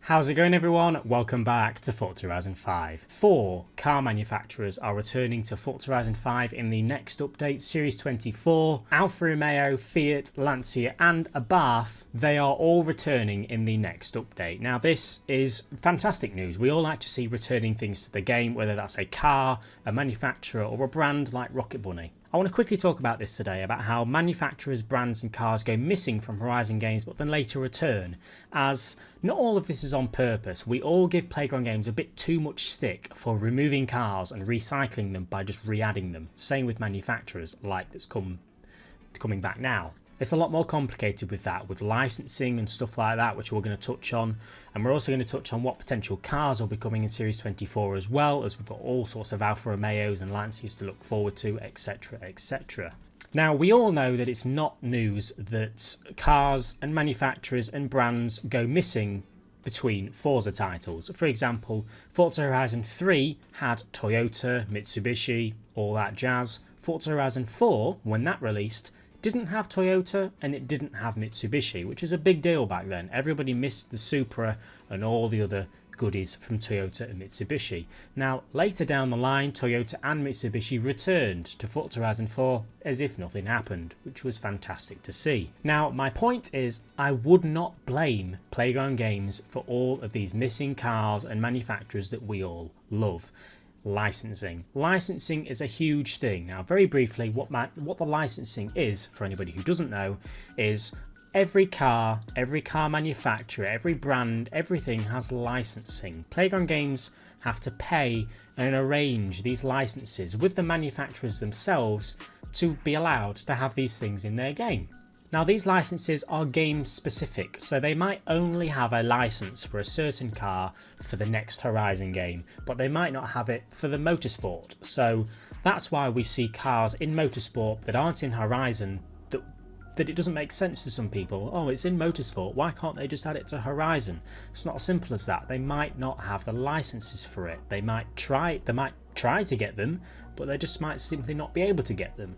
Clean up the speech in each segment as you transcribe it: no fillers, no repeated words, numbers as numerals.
How's it going, everyone? Welcome back to Forza Horizon 5. 4 car manufacturers are returning to Forza Horizon 5 in the next update, Series 24. Alfa Romeo, Fiat, Lancia and Abarth, they are all returning in the next update. Now this is fantastic news. We all like to see returning things to the game, whether that's a car, a manufacturer or a brand like Rocket Bunny. I want to quickly talk about this today, about how manufacturers, brands and cars go missing from Horizon games but then later return, as not all of this is on purpose. We all give Playground Games a bit too much stick for removing cars and recycling them by just re-adding them. Same with manufacturers like that's coming back now. It's a lot more complicated with that, with licensing and stuff like that, which we're going to touch on. And we're also going to touch on what potential cars will be coming in Series 24 as well, as we've got all sorts of Alfa Romeos and Lancias to look forward to, etc, etc. Now, we all know that it's not news that cars and manufacturers and brands go missing between Forza titles. For example, Forza Horizon 3 had Toyota, Mitsubishi, all that jazz. Forza Horizon 4, when that released, didn't have Toyota and it didn't have Mitsubishi, which was a big deal back then. Everybody missed the Supra and all the other goodies from Toyota and Mitsubishi. Now, later down the line, Toyota and Mitsubishi returned to Forza Horizon 4 as if nothing happened, which was fantastic to see. Now, my point is, I would not blame Playground Games for all of these missing cars and manufacturers that we all love. Licensing. Licensing is a huge thing. Now, very briefly, what the licensing is, for anybody who doesn't know, is every car manufacturer, every brand, everything has licensing. Playground Games have to pay and arrange these licenses with the manufacturers themselves to be allowed to have these things in their game. Now, these licenses are game specific, so they might only have a license for a certain car for the next Horizon game, but they might not have it for the motorsport. So that's why we see cars in motorsport that aren't in Horizon, that it doesn't make sense to some people. Oh, it's in motorsport, why can't they just add it to Horizon? It's not as simple as that. They might not have the licenses for it. They might try to get them, but they just might simply not be able to get them.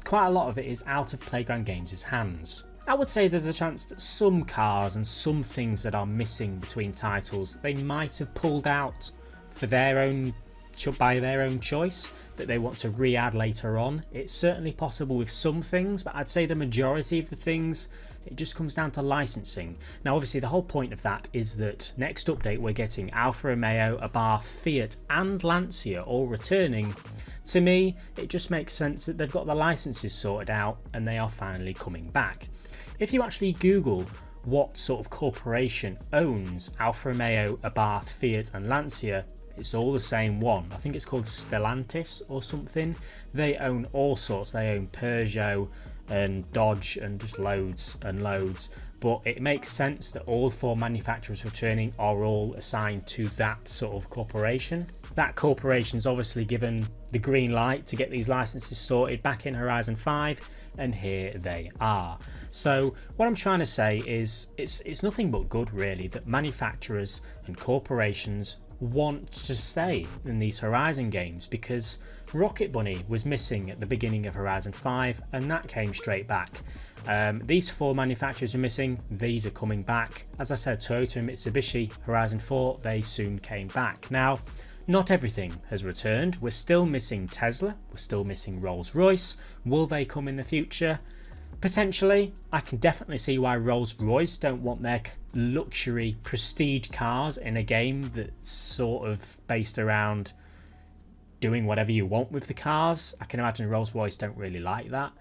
Quite a lot of it is out of Playground Games' hands. I would say there's a chance that some cars and some things that are missing between titles, they might have pulled out for by their own choice, that they want to re-add later on. It's certainly possible with some things, but I'd say the majority of the things, it just comes down to licensing. Now, obviously, the whole point of that is that next update we're getting Alfa Romeo, Abarth, Fiat and Lancia all returning. To me, it just makes sense that they've got the licenses sorted out and they are finally coming back. If you actually Google what sort of corporation owns Alfa Romeo, Abarth, Fiat and Lancia, it's all the same one. I think it's called Stellantis or something. They own all sorts. They own Peugeot and Dodge and just loads and loads. But it makes sense that all 4 manufacturers returning are all assigned to that sort of corporation. That corporation's obviously given the green light to get these licenses sorted back in Horizon 5, and here they are. So what I'm trying to say is it's nothing but good, really, that manufacturers and corporations want to stay in these Horizon games, because Rocket Bunny was missing at the beginning of Horizon 5 and that came straight back. These 4 manufacturers are missing, these are coming back. As I said, Toyota and Mitsubishi, Horizon 4, they soon came back. Now, not everything has returned. We're still missing Tesla, we're still missing Rolls-Royce. Will they come in the future? Potentially. I can definitely see why Rolls-Royce don't want their luxury prestige cars in a game that's sort of based around doing whatever you want with the cars. I can imagine Rolls-Royce don't really like that.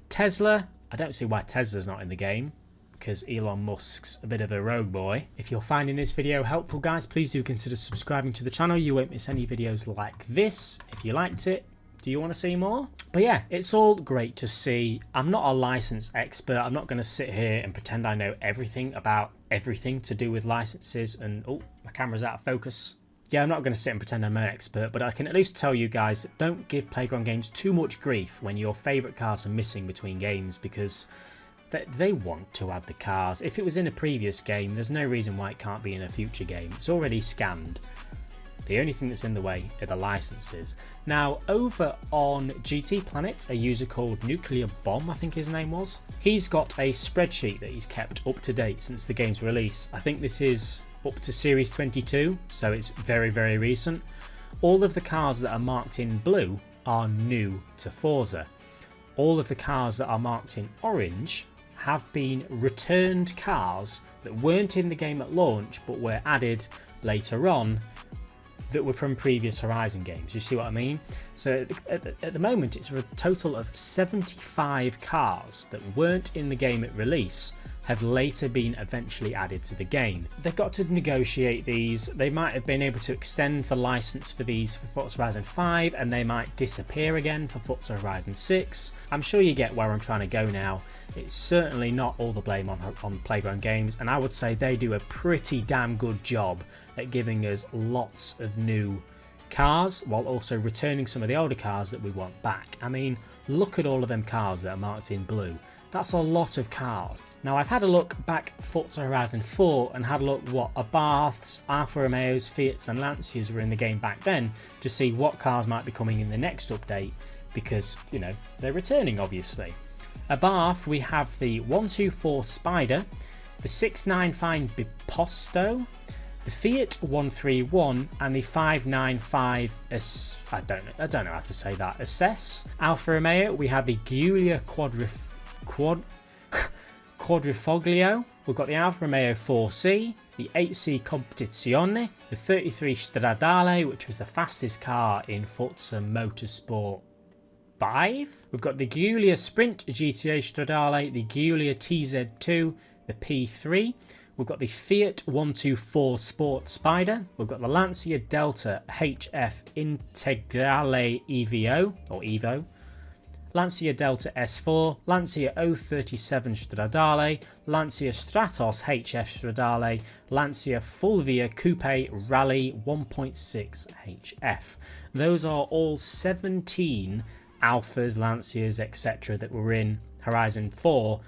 Tesla, I don't see why Tesla's not in the game, because Elon Musk's a bit of a rogue boy. If you're finding this video helpful, guys, please do consider subscribing to the channel. You won't miss any videos like this. If you liked it, do you want to see more? But yeah, it's all great to see. I'm not a licensed expert. I'm not going to sit here and pretend I know everything about everything to do with licenses. And oh, my camera's out of focus. Yeah, I'm not going to sit and pretend I'm an expert, but I can at least tell you guys, don't give Playground Games too much grief when your favourite cars are missing between games, because they want to add the cars. If it was in a previous game, there's no reason why it can't be in a future game. It's already scanned. The only thing that's in the way are the licenses. Now, over on GT Planet, a user called Nuclear Bomb, I think his name was, he's got a spreadsheet that he's kept up to date since the game's release. I think this is up to Series 22, so it's very, very recent. All of the cars that are marked in blue are new to Forza. All of the cars that are marked in orange have been returned cars that weren't in the game at launch but were added later on that were from previous Horizon games. You see what I mean? So at the moment it's a total of 75 cars that weren't in the game at release have later been eventually added to the game. They've got to negotiate these. They might have been able to extend the license for these for Forza Horizon 5 and they might disappear again for Forza Horizon 6. I'm sure you get where I'm trying to go now. It's certainly not all the blame on Playground Games, and I would say they do a pretty damn good job at giving us lots of new cars while also returning some of the older cars that we want back. I mean, look at all of them cars that are marked in blue. That's a lot of cars. Now I've had a look back at Forza Horizon 4 and had a look what Abarths, Alfa Romeos, Fiats and Lancias were in the game back then to see what cars might be coming in the next update because, you know, they're returning obviously. Abarth, we have the 124 Spider, the 695 Biposto, the Fiat 131 and the 595 I don't know how to say that. Assess. Alfa Romeo, we have the Giulia Quadrifoglio, we've got the Alfa Romeo 4C, the 8C Competizione, the 33 Stradale, which was the fastest car in Forza Motorsport 5. We've got the Giulia Sprint GTA Stradale, the Giulia TZ2, the P3. We've got the Fiat 124 Sport Spider. We've got the Lancia Delta HF Integrale EVO, or Evo. Lancia Delta S4, Lancia 037 Stradale, Lancia Stratos HF Stradale, Lancia Fulvia Coupe Rally 1.6 HF. Those are all 17 Alphas, Lancias, etc. that were in Horizon 4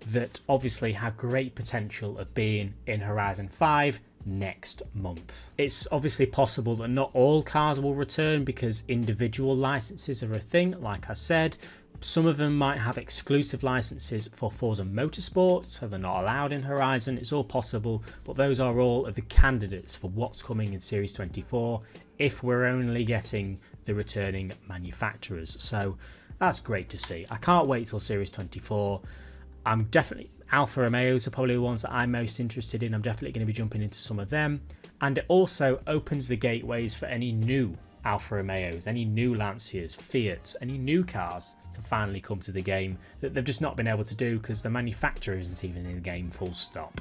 that obviously have great potential of being in Horizon 5 next month. It's obviously possible that not all cars will return because individual licenses are a thing, like I said. Some of them might have exclusive licenses for Forza Motorsport, so they're not allowed in Horizon. It's all possible, but those are all of the candidates for what's coming in Series 24 if we're only getting the returning manufacturers. So that's great to see. I can't wait till Series 24. I'm definitely, Alfa Romeos are probably the ones that I'm most interested in. I'm definitely going to be jumping into some of them. And it also opens the gateways for any new Alfa Romeos, any new Lancias, Fiats, any new cars to finally come to the game that they've just not been able to do because the manufacturer isn't even in the game, full stop.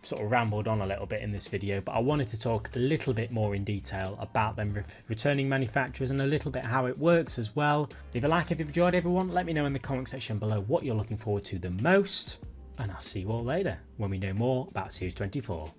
Sort of rambled on a little bit in this video, but I wanted to talk a little bit more in detail about them returning manufacturers and a little bit how it works as well. Leave a like if you've enjoyed, everyone. Let me know in the comment section below what you're looking forward to the most, and I'll see you all later when we know more about Series 24.